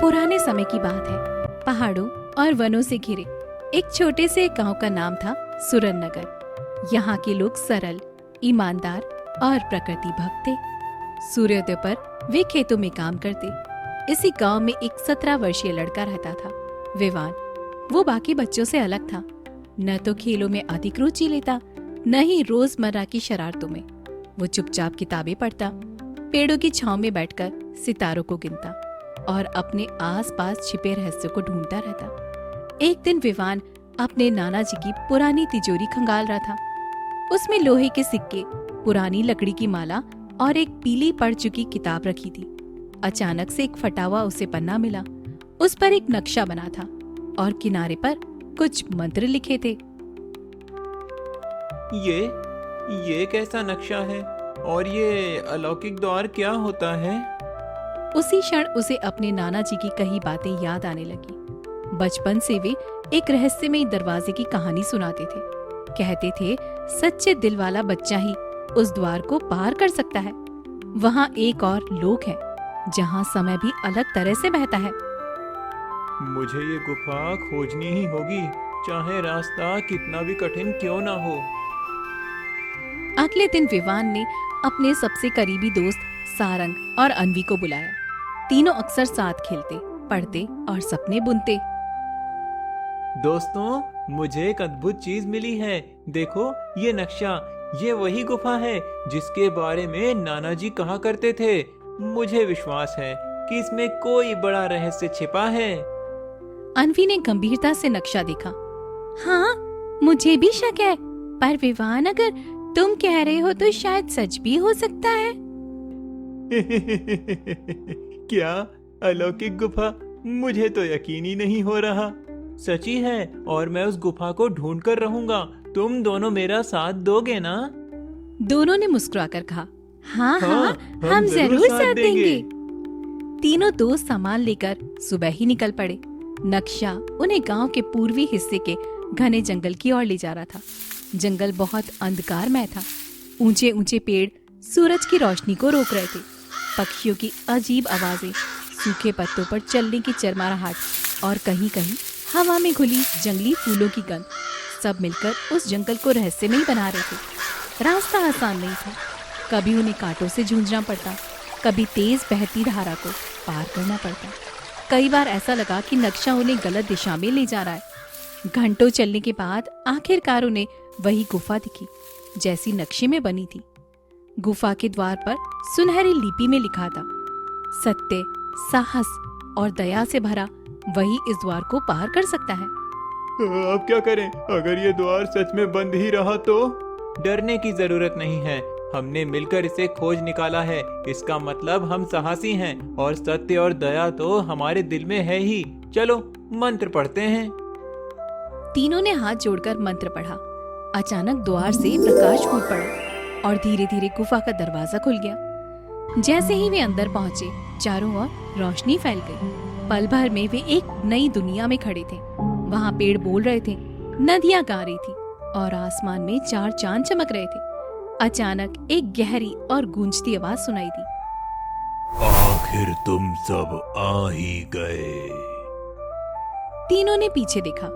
पुराने समय की बात है। पहाड़ों और वनों से घिरे एक छोटे से गांव का नाम था सुरननगर। यहाँ के लोग सरल, ईमानदार और प्रकृति भक्त थे। सूर्योदय पर वे खेतों में काम करते। इसी गांव में एक 17 वर्षीय लड़का रहता था, विवान। वो बाकी बच्चों से अलग था। न तो खेलों में अधिक रुचि लेता, न ही रोजमर्रा की शरारतों में। वो चुपचाप किताबें पढ़ता, पेड़ों की छांव में बैठकर सितारों को गिनता और अपने आसपास छिपे रहस्यों को ढूंढता रहता। एक दिन विवान अपने नाना जी की पुरानी तिजोरी खंगाल रहा था। उसमें लोहे के सिक्के, पुरानी लकड़ी की माला और एक पीली पड़ चुकी किताब रखी थी। अचानक से एक फटा हुआ उसे पन्ना मिला। उस पर एक नक्शा बना था और किनारे पर कुछ मंत्र लिखे थे। ये कैसा नक्शा है और ये अलौकिक द्वार क्या होता है? उसी क्षण उसे अपने नाना जी की कही बातें याद आने लगी। बचपन से वे एक रहस्यमयी दरवाजे की कहानी सुनाते थे। कहते थे सच्चे दिल वाला बच्चा ही उस द्वार को पार कर सकता है। वहाँ एक और लोक है जहाँ समय भी अलग तरह से बहता है। मुझे ये गुफा खोजनी ही होगी, चाहे रास्ता कितना भी कठिन क्यों ना हो। अगले दिन विवान ने अपने सबसे करीबी दोस्त सारंग और अन्वी को बुलाया। तीनों अक्सर साथ खेलते, पढ़ते और सपने बुनते। दोस्तों, मुझे एक अद्भुत चीज मिली है। देखो ये नक्शा, ये वही गुफा है जिसके बारे में नाना जी कहा करते थे। मुझे विश्वास है कि इसमें कोई बड़ा रहस्य छिपा है। अन्वी ने गंभीरता से नक्शा देखा। हाँ, मुझे भी शक है, पर विवान अगर तुम कह रहे हो तो शायद सच भी हो सकता है। क्या अलौकिक गुफा? मुझे तो यकीन ही नहीं हो रहा। सच ही है और मैं उस गुफा को ढूंढ कर रहूंगा। तुम दोनों मेरा साथ दोगे ना? दोनों ने मुस्कुराकर कहा, हाँ हाँ, हम जरूर साथ देंगे। तीनों दोस्त सामान लेकर सुबह ही निकल पड़े। नक्शा उन्हें गांव के पूर्वी हिस्से के घने जंगल की ओर ले जा रहा था। जंगल बहुत अंधकारमय था। ऊंचे ऊंचे पेड़ सूरज की रोशनी को रोक रहे थे। पक्षियों की अजीब आवाजें, सूखे पत्तों पर चलने की चरमराहट और कहीं कहीं हवा में घुली जंगली फूलों की गंध, सब मिलकर उस जंगल को रहस्यमयी बना रहे थे। रास्ता आसान नहीं था। कभी उन्हें कांटों से जूझना पड़ता, कभी तेज बहती धारा को पार करना पड़ता। कई बार ऐसा लगा कि नक्शा उन्हें गलत दिशा में ले जा रहा है। घंटों चलने के बाद आखिरकार उन्हें वही गुफा दिखी जैसी नक्शे में बनी थी। गुफा के द्वार पर सुनहरी लिपि में लिखा था, सत्य, साहस और दया से भरा वही इस द्वार को पार कर सकता है। अब क्या करें? अगर ये द्वार सच में बंद ही रहा तो? डरने की जरूरत नहीं है। हमने मिलकर इसे खोज निकाला है। इसका मतलब हम साहसी हैं और सत्य और दया तो हमारे दिल में है ही। चलो मंत्र पढ़ते हैं। तीनों ने हाथ जोड़कर मंत्र पढ़ा। अचानक द्वार से प्रकाश फूट पड़ा और धीरे धीरे गुफा का दरवाजा खुल गया। जैसे ही वे अंदर पहुंचे, चारों ओर रोशनी फैल गई। पल भर में वे एक नई दुनिया में खड़े थे। वहाँ पेड़ बोल रहे थे, नदियाँ गा रही थी और आसमान में 4 चांद चमक रहे थे। अचानक एक गहरी और गूंजती आवाज सुनाई दी, आखिर तुम सब आ ही गए। तीनों ने पीछे देखा।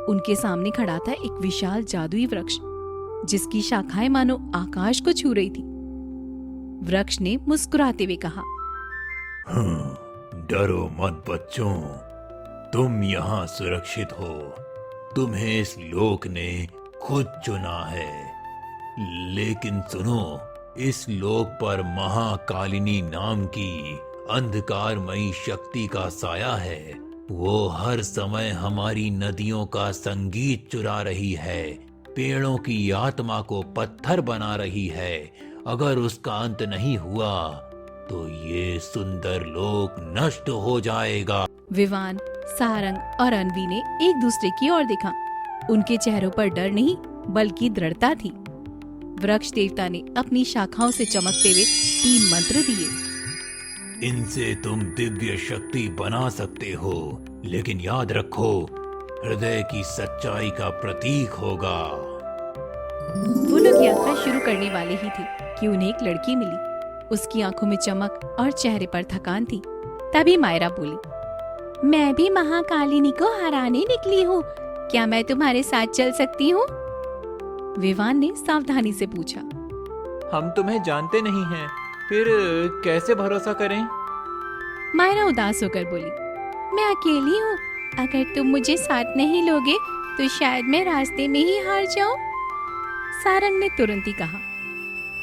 उनके सामने खड़ा था एक विशाल जादुई वृक्ष, जिसकी शाखाएं मानो आकाश को छू रही थी। वृक्ष ने मुस्कुराते हुए कहा, डरो मत बच्चों, तुम यहाँ सुरक्षित हो। तुम्हें इस लोक ने खुद चुना है। लेकिन सुनो, इस लोक पर महाकालिनी नाम की अंधकारमयी शक्ति का साया है। वो हर समय हमारी नदियों का संगीत चुरा रही है, पेड़ों की आत्मा को पत्थर बना रही है। अगर उसका अंत नहीं हुआ तो ये सुंदर लोक नष्ट हो जाएगा। विवान, सारंग और अन्वी ने एक दूसरे की ओर देखा। उनके चेहरों पर डर नहीं बल्कि दृढ़ता थी। वृक्ष देवता ने अपनी शाखाओं से चमकते हुए 3 मंत्र दिए। इनसे तुम दिव्य शक्ति बना सकते हो, लेकिन याद रखो, हृदय की सच्चाई का प्रतीक होगा। वो लोग यात्रा शुरू करने वाले ही थे कि उन्हें एक लड़की मिली। उसकी आंखों में चमक और चेहरे पर थकान थी। तभी मायरा बोली, मैं भी महाकालिनी को हराने निकली हूँ। क्या मैं तुम्हारे साथ चल सकती हूँ? विवान ने सावधानी से पूछा। हम तुम्हें जानते नहीं हैं, फिर कैसे भरोसा करें? मायरा उदास होकर बोली, मैं अकेली हूँ। अगर तुम मुझे साथ नहीं लोगे तो शायद मैं रास्ते में ही हार जाऊं। सारंग ने तुरंत ही कहा,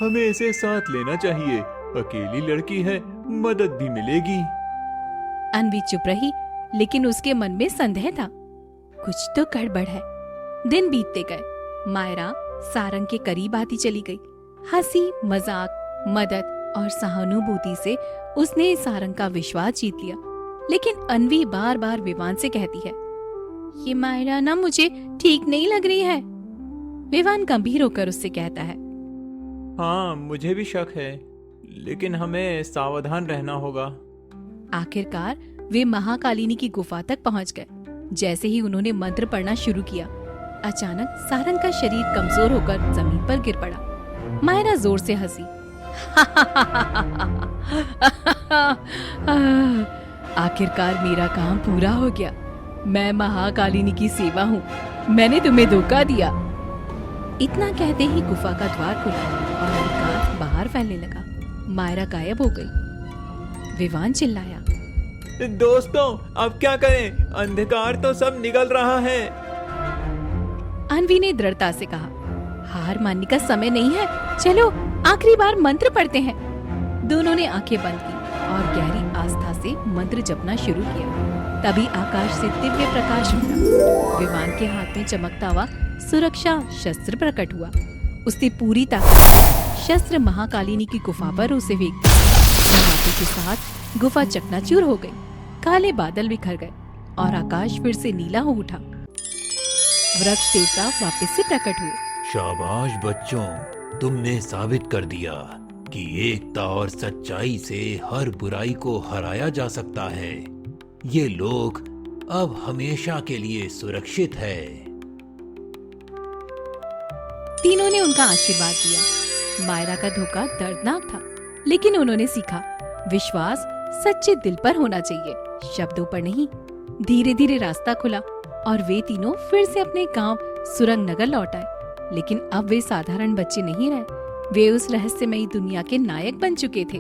हमें इसे साथ लेना चाहिए। अकेली लड़की है, मदद भी मिलेगी। अन्वी चुप रही, लेकिन उसके मन में संदेह था। कुछ तो गड़बड़ है। दिन बीतते गए। मायरा सारंग के करीब आती चली गई। हंसी मजाक, मदद और सहानुभूति से उसने सारंग का विश्वास जीत लिया। लेकिन अन्वी बार बार विवान से कहती है, ये मायरा ना मुझे ठीक नहीं लग रही है। विवान गंभीर होकर उससे कहता है, हाँ, मुझे भी शक है, लेकिन हमें सावधान रहना होगा। आखिरकार वे महाकालिनी की गुफा तक पहुंच गए। जैसे ही उन्होंने मंत्र पढ़ना शुरू किया, अचानक सारंग का शरीर कमजोर होकर जमीन पर गिर पड़ा। मायरा जोर से हंसी। आखिरकार मेरा काम पूरा हो गया। मैं महाकालिनी की सेवा हूँ। मैंने तुम्हें धोखा दिया। इतना कहते ही गुफा का द्वार खुला और अंधकार बाहर फैलने लगा। मायरा गायब हो गई। विवान चिल्लाया, दोस्तों, अब क्या करें? अंधकार तो सब निकल रहा है। अन्वी ने दृढ़ता से कहा, हार मानने का समय नहीं है। चलो आखिरी बार मंत्र पढ़ते हैं। दोनों ने आंखें बंद की और गहरी आस्था से मंत्र जपना शुरू किया। तभी आकाश से दिव्य प्रकाश उठा। विवान के हाथ में चमकता हुआ सुरक्षा शस्त्र प्रकट हुआ। उसने पूरी ताकत शस्त्र महाकालिनी की गुफा पर उसे फेंक दिया। धमाके के साथ गुफा चकनाचूर हो गई। काले बादल बिखर गए और आकाश फिर से नीला हो उठा। वृक्ष देवता वापस से प्रकट हुए। शाबाश बच्चों, तुमने साबित कर दिया कि एकता और सच्चाई से हर बुराई को हराया जा सकता है। ये लोक अब हमेशा के लिए सुरक्षित है। तीनों ने उनका आशीर्वाद दिया। मायरा का धोखा दर्दनाक था, लेकिन उन्होंने सीखा, विश्वास सच्चे दिल पर होना चाहिए, शब्दों पर नहीं। धीरे धीरे रास्ता खुला और वे तीनों फिर से अपने गांव सुरंग नगर लौट आए। लेकिन अब वे साधारण बच्चे नहीं रहे। वे उस रहस्यमयी दुनिया के नायक बन चुके थे।